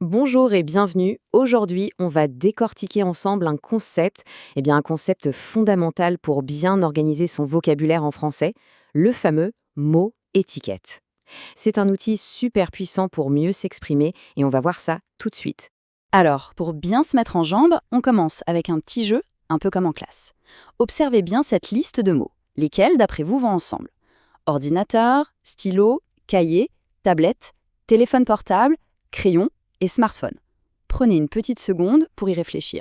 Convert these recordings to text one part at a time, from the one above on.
Bonjour et bienvenue. Aujourd'hui, on va décortiquer ensemble un concept fondamental pour bien organiser son vocabulaire en français, le fameux mot étiquette. C'est un outil super puissant pour mieux s'exprimer et on va voir ça tout de suite. Alors, pour bien se mettre en jambes, on commence avec un petit jeu, un peu comme en classe. Observez bien cette liste de mots. Lesquels, d'après vous, vont ensemble? Ordinateur, stylo, cahier, tablette, téléphone portable, crayon et smartphone. Prenez une petite seconde pour y réfléchir.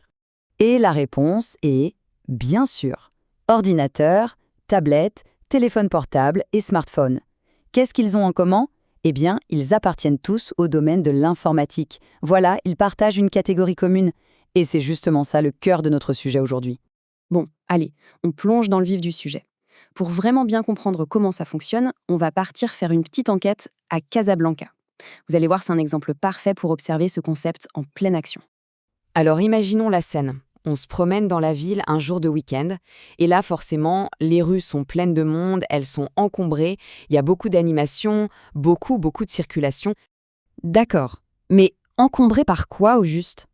Et la réponse est bien sûr. Ordinateur, tablette, téléphone portable et smartphone. Qu'est-ce qu'ils ont en commun? Eh bien, ils appartiennent tous au domaine de l'informatique. Voilà, ils partagent une catégorie commune. Et c'est justement ça le cœur de notre sujet aujourd'hui. Bon, allez, on plonge dans le vif du sujet. Pour vraiment bien comprendre comment ça fonctionne, on va partir faire une petite enquête à Casablanca. Vous allez voir, c'est un exemple parfait pour observer ce concept en pleine action. Alors imaginons la scène. On se promène dans la ville un jour de week-end, et là forcément, les rues sont pleines de monde, elles sont encombrées, il y a beaucoup d'animation, beaucoup de circulation. D'accord. Mais encombré par quoi au juste?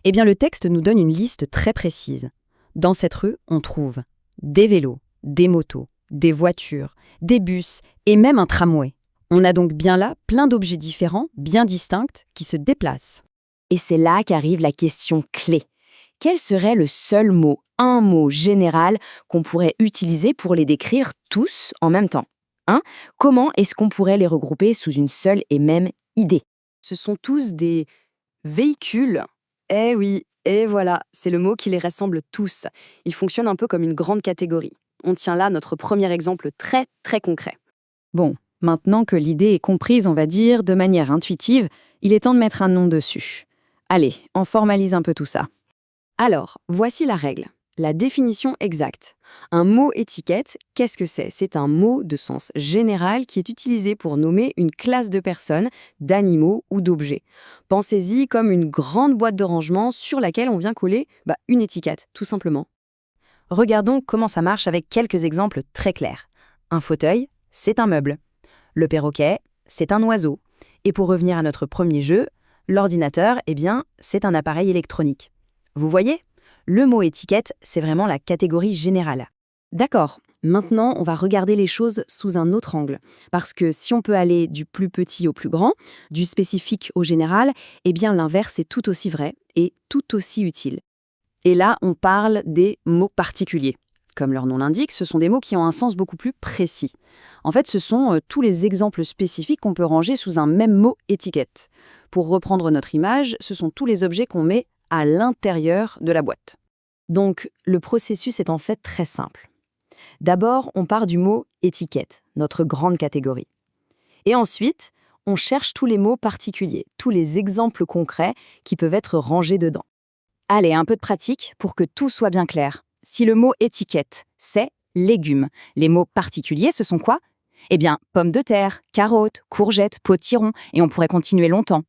Eh bien, le texte nous donne une liste très précise. Dans cette rue, on trouve des vélos, des motos, des voitures, des bus et même un tramway. On a donc bien là plein d'objets différents, bien distincts, qui se déplacent. Et c'est là qu'arrive la question clé. Quel serait le seul mot, un mot général qu'on pourrait utiliser pour les décrire tous en même temps? Comment est-ce qu'on pourrait les regrouper sous une seule et même idée? Ce sont tous des véhicules. Eh oui, et voilà, c'est le mot qui les rassemble tous. Ils fonctionnent un peu comme une grande catégorie. On tient là notre premier exemple très concret. Bon, maintenant que l'idée est comprise, on va dire, de manière intuitive, il est temps de mettre un nom dessus. Allez, on formalise un peu tout ça. Alors, voici la règle, la définition exacte. Un mot étiquette, qu'est-ce que c'est? C'est un mot de sens général qui est utilisé pour nommer une classe de personnes, d'animaux ou d'objets. Pensez-y comme une grande boîte de rangement sur laquelle on vient coller une étiquette, tout simplement. Regardons comment ça marche avec quelques exemples très clairs. Un fauteuil, c'est un meuble. Le perroquet, c'est un oiseau. Et pour revenir à notre premier jeu, l'ordinateur, c'est un appareil électronique. Vous voyez? Le mot étiquette, c'est vraiment la catégorie générale. D'accord, maintenant on va regarder les choses sous un autre angle. Parce que si on peut aller du plus petit au plus grand, du spécifique au général, l'inverse est tout aussi vrai et tout aussi utile. Et là, on parle des mots particuliers. Comme leur nom l'indique, ce sont des mots qui ont un sens beaucoup plus précis. En fait, ce sont tous les exemples spécifiques qu'on peut ranger sous un même mot étiquette. Pour reprendre notre image, ce sont tous les objets qu'on met à l'intérieur de la boîte. Donc, le processus est en fait très simple. D'abord, on part du mot étiquette, notre grande catégorie. Et ensuite, on cherche tous les mots particuliers, tous les exemples concrets qui peuvent être rangés dedans. Allez, un peu de pratique pour que tout soit bien clair. Si le mot étiquette, c'est légumes, les mots particuliers, ce sont quoi? Pommes de terre, carottes, courgettes, potirons, et on pourrait continuer longtemps.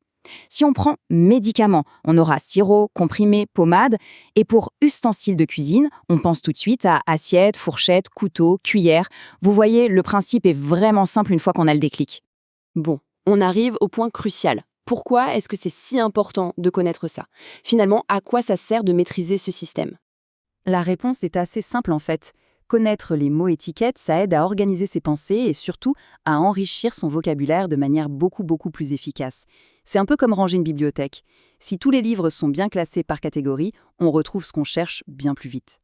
Si on prend médicaments, on aura sirop, comprimé, pommade. Et pour ustensiles de cuisine, on pense tout de suite à assiette, fourchette, couteau, cuillère. Vous voyez, le principe est vraiment simple une fois qu'on a le déclic. Bon, on arrive au point crucial. Pourquoi est-ce que c'est si important de connaître ça? Finalement, à quoi ça sert de maîtriser ce système? La réponse est assez simple en fait. Connaître les mots étiquettes, ça aide à organiser ses pensées et surtout à enrichir son vocabulaire de manière beaucoup plus efficace. C'est un peu comme ranger une bibliothèque. Si tous les livres sont bien classés par catégorie, on retrouve ce qu'on cherche bien plus vite.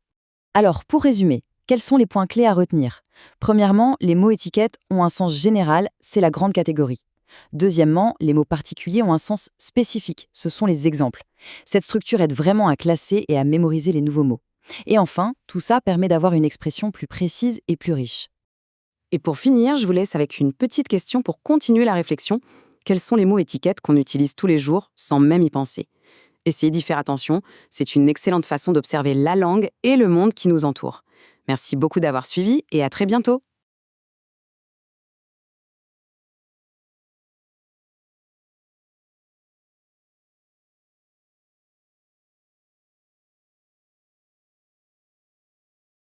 Alors, pour résumer, quels sont les points clés à retenir? Premièrement, les mots étiquettes ont un sens général, c'est la grande catégorie. Deuxièmement, les mots particuliers ont un sens spécifique, ce sont les exemples. Cette structure aide vraiment à classer et à mémoriser les nouveaux mots. Et enfin, tout ça permet d'avoir une expression plus précise et plus riche. Et pour finir, je vous laisse avec une petite question pour continuer la réflexion. Quels sont les mots étiquettes qu'on utilise tous les jours sans même y penser? Essayez d'y faire attention, c'est une excellente façon d'observer la langue et le monde qui nous entoure. Merci beaucoup d'avoir suivi et à très bientôt.